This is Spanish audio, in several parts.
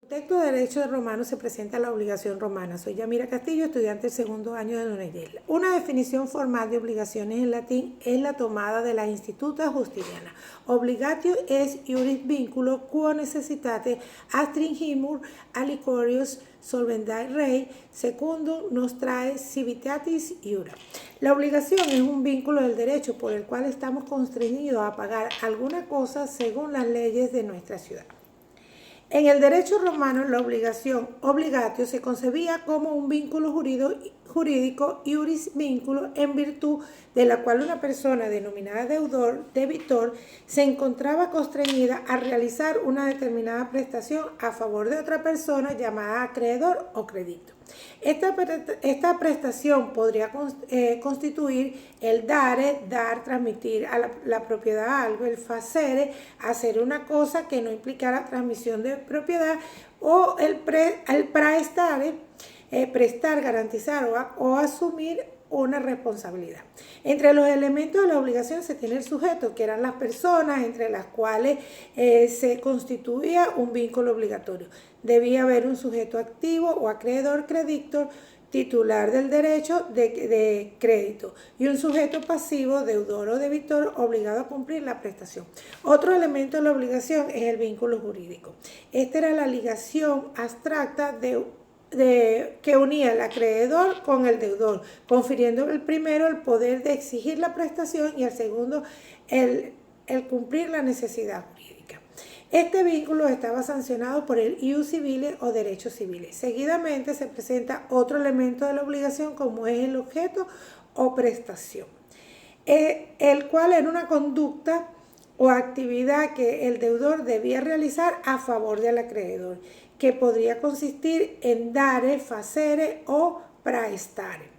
Texto de Derecho Romano se presenta la obligación romana. Soy Yamira Castillo, estudiante del segundo año de la UNED. Una definición formal de obligaciones en latín es la tomada de la Instituta Justiniana. Obligatio es iuris vinculo quo necessitate astringimur alicorius solvendae rei secundum nostrae civitatis iura. La obligación es un vínculo del derecho por el cual estamos constreñidos a pagar alguna cosa según las leyes de nuestra ciudad. En el derecho romano, la obligación obligatio se concebía como un vínculo jurídico iuris vinculo en virtud de la cual una persona denominada debitor, se encontraba constreñida a realizar una determinada prestación a favor de otra persona llamada acreedor o credito. Esta prestación podría constituir el dare, dar, transmitir a la propiedad a algo, el facere, hacer una cosa que no implicara transmisión de propiedad, o el praestare, prestar, garantizar o asumir una responsabilidad. Entre los elementos de la obligación se tiene el sujeto, que eran las personas entre las cuales se constituía un vínculo obligatorio. Debía haber un sujeto activo o acreedor, creditor, titular del derecho de crédito, y un sujeto pasivo, deudor o debitor, obligado a cumplir la prestación. Otro elemento de la obligación es el vínculo jurídico. Esta era la ligación abstracta que unía al acreedor con el deudor, confiriendo al primero el poder de exigir la prestación y al segundo el cumplir la necesidad jurídica. Este vínculo estaba sancionado por el ius civile o derechos civiles. Seguidamente se presenta otro elemento de la obligación, como es el objeto o prestación, el cual era una conducta o actividad que el deudor debía realizar a favor del acreedor, que podría consistir en dare, facere o praestare.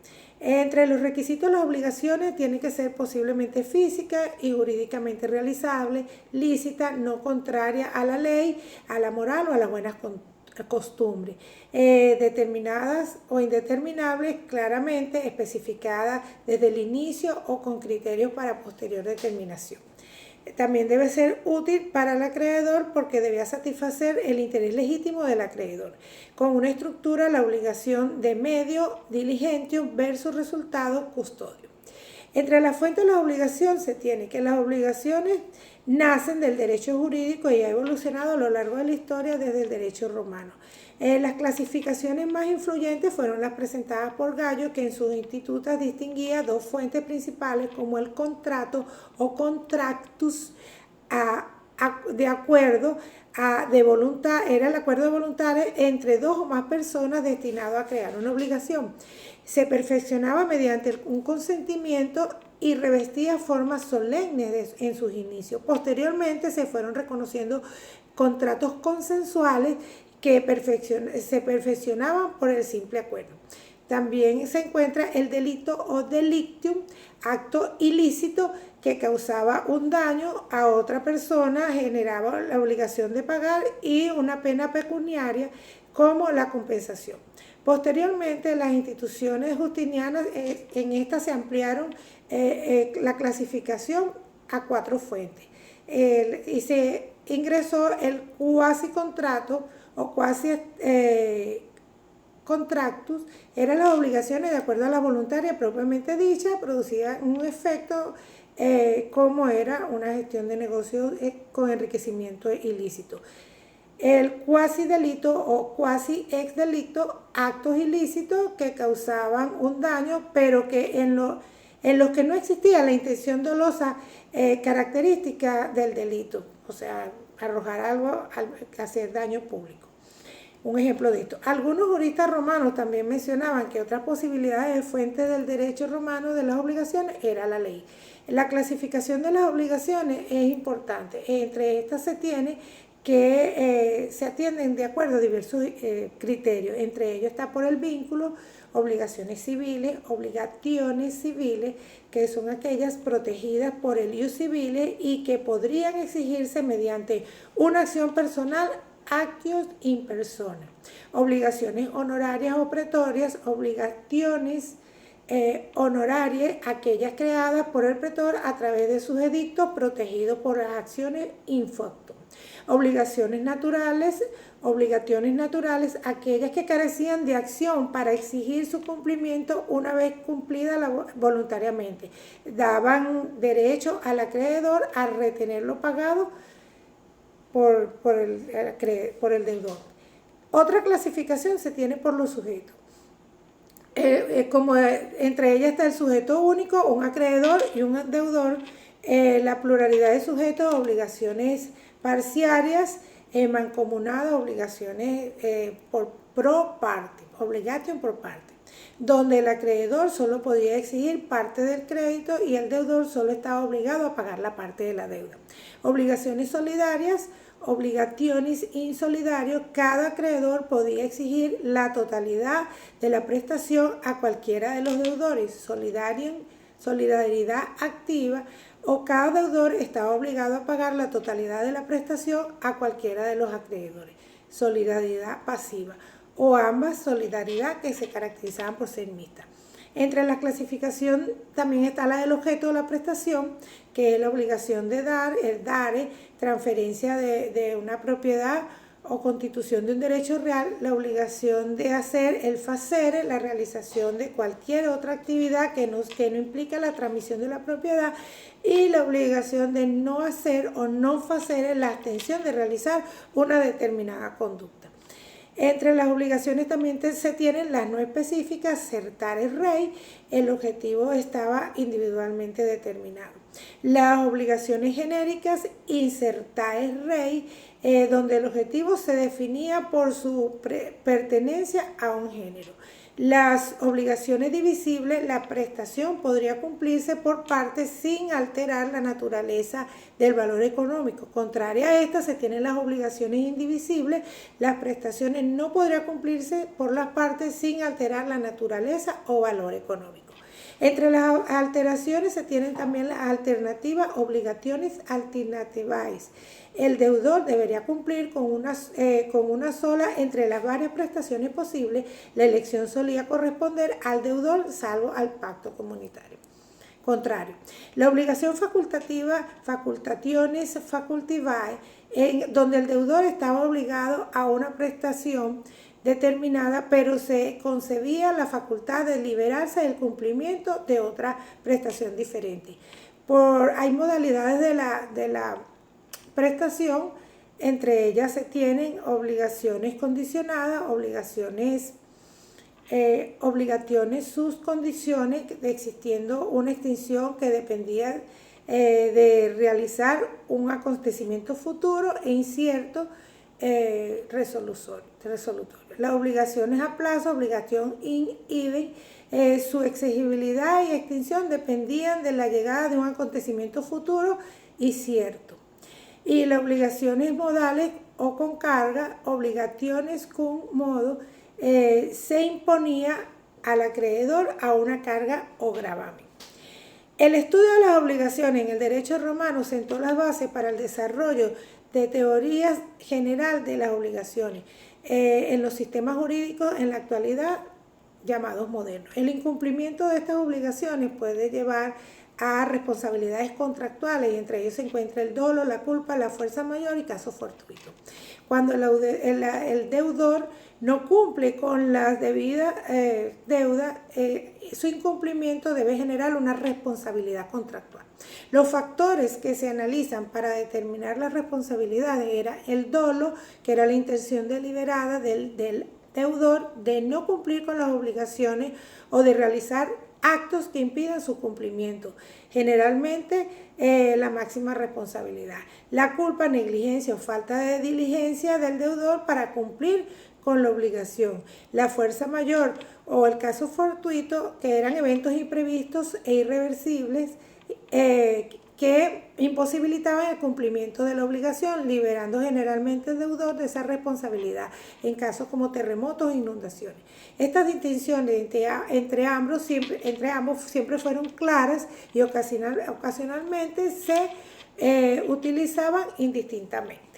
Entre los requisitos de las obligaciones tiene que ser posiblemente física y jurídicamente realizable, lícita, no contraria a la ley, a la moral o a las buenas costumbres, determinadas o indeterminables, claramente especificadas desde el inicio o con criterios para posterior determinación. También debe ser útil para el acreedor porque debía satisfacer el interés legítimo del acreedor. Con una estructura, la obligación de medio, diligentium versus resultado, custodio. Entre las fuentes de la obligación se tiene que las obligaciones nacen del derecho jurídico y ha evolucionado a lo largo de la historia desde el derecho romano. Las clasificaciones más influyentes fueron las presentadas por Gallo, que en sus institutas distinguía dos fuentes principales como el contrato o contractus de acuerdo de voluntad, era el acuerdo de voluntades entre dos o más personas destinado a crear una obligación. Se perfeccionaba mediante un consentimiento y revestía formas solemnes en sus inicios. Posteriormente se fueron reconociendo contratos consensuales que se perfeccionaban por el simple acuerdo. También se encuentra el delito o delictium, acto ilícito que causaba un daño a otra persona, generaba la obligación de pagar y una pena pecuniaria como la compensación. Posteriormente, las instituciones justinianas, en estas se ampliaron la clasificación a 4 fuentes y se ingresó el cuasi contrato o quasi contractus, eran las obligaciones de acuerdo a la voluntaria propiamente dicha, producían un efecto como era una gestión de negocios con enriquecimiento ilícito. El cuasi delito o cuasi ex delito, actos ilícitos que causaban un daño, pero que en los que no existía la intención dolosa característica del delito, o sea, arrojar algo, hacer daño público. Un ejemplo de esto. Algunos juristas romanos también mencionaban que otra posibilidad de fuente del derecho romano de las obligaciones era la ley. La clasificación de las obligaciones es importante. Entre estas se tiene que se atienden de acuerdo a diversos criterios. Entre ellos está por el vínculo, obligaciones civiles, obligaciones civiles, que son aquellas protegidas por el ius civile y que podrían exigirse mediante una acción personal, actios in persona. Obligaciones honorarias o pretorias, obligaciones honorarias, aquellas creadas por el pretor a través de sus edictos protegidos por las acciones in facto. Obligaciones naturales, aquellas que carecían de acción para exigir su cumplimiento una vez cumplida voluntariamente. Daban derecho al acreedor a retenerlo pagado por el deudor. Otra clasificación se tiene por los sujetos. Entre ellas está el sujeto único, un acreedor y un deudor, la pluralidad de sujetos, obligaciones parciarias, mancomunadas, obligaciones pro parte, obligation por parte, donde el acreedor solo podía exigir parte del crédito y el deudor solo estaba obligado a pagar la parte de la deuda. Obligaciones solidarias, obligaciones insolidarios, cada acreedor podía exigir la totalidad de la prestación a cualquiera de los deudores. Solidaridad activa, o cada deudor estaba obligado a pagar la totalidad de la prestación a cualquiera de los acreedores. Solidaridad pasiva, o ambas, solidaridad, que se caracterizaban por ser mixtas. Entre la clasificación también está la del objeto de la prestación, que es la obligación de dar, el dare, transferencia de una propiedad o constitución de un derecho real, la obligación de hacer, el facere, la realización de cualquier otra actividad que no implica la transmisión de la propiedad, y la obligación de no hacer o no facere, la abstención de realizar una determinada conducta. Entre las obligaciones también se tienen las no específicas, certare rei, el objetivo estaba individualmente determinado. Las obligaciones genéricas, incertae rei, donde el objetivo se definía por su pertenencia a un género. Las obligaciones divisibles, la prestación podría cumplirse por partes sin alterar la naturaleza del valor económico. Contraria a esta, se tienen las obligaciones indivisibles, las prestaciones no podrían cumplirse por las partes sin alterar la naturaleza o valor económico. Entre las alteraciones se tienen también las alternativas, obligaciones alternativas. El deudor debería cumplir con una sola entre las varias prestaciones posibles. La elección solía corresponder al deudor, salvo al pacto comunitario. Contrario, la obligación facultativa, facultationes facultivae, donde el deudor estaba obligado a una prestación determinada, pero se concebía la facultad de liberarse del cumplimiento de otra prestación diferente. Hay modalidades de la prestación, entre ellas se tienen obligaciones condicionadas, obligaciones sus condiciones, existiendo una extinción que dependía de realizar un acontecimiento futuro e incierto resolutorio. Las obligaciones a plazo, obligación in idem, su exigibilidad y extinción dependían de la llegada de un acontecimiento futuro y cierto. Y las obligaciones modales o con carga, obligaciones con modo, se imponía al acreedor a una carga o gravamen. El estudio de las obligaciones en el derecho romano sentó las bases para el desarrollo de teorías general de las obligaciones en los sistemas jurídicos en la actualidad llamados modernos. El incumplimiento de estas obligaciones puede llevar a responsabilidades contractuales, y entre ellos se encuentra el dolo, la culpa, la fuerza mayor y caso fortuito. Cuando el deudor no cumple con las debidas deudas, su incumplimiento debe generar una responsabilidad contractual. Los factores que se analizan para determinar las responsabilidades era el dolo, que era la intención deliberada del deudor de no cumplir con las obligaciones o de realizar actos que impidan su cumplimiento, generalmente la máxima responsabilidad. La culpa, negligencia o falta de diligencia del deudor para cumplir con la obligación. La fuerza mayor o el caso fortuito, que eran eventos imprevistos e irreversibles que imposibilitaban el cumplimiento de la obligación, liberando generalmente al deudor de esa responsabilidad en casos como terremotos e inundaciones. Estas distinciones entre ambos siempre fueron claras y ocasionalmente se utilizaban indistintamente.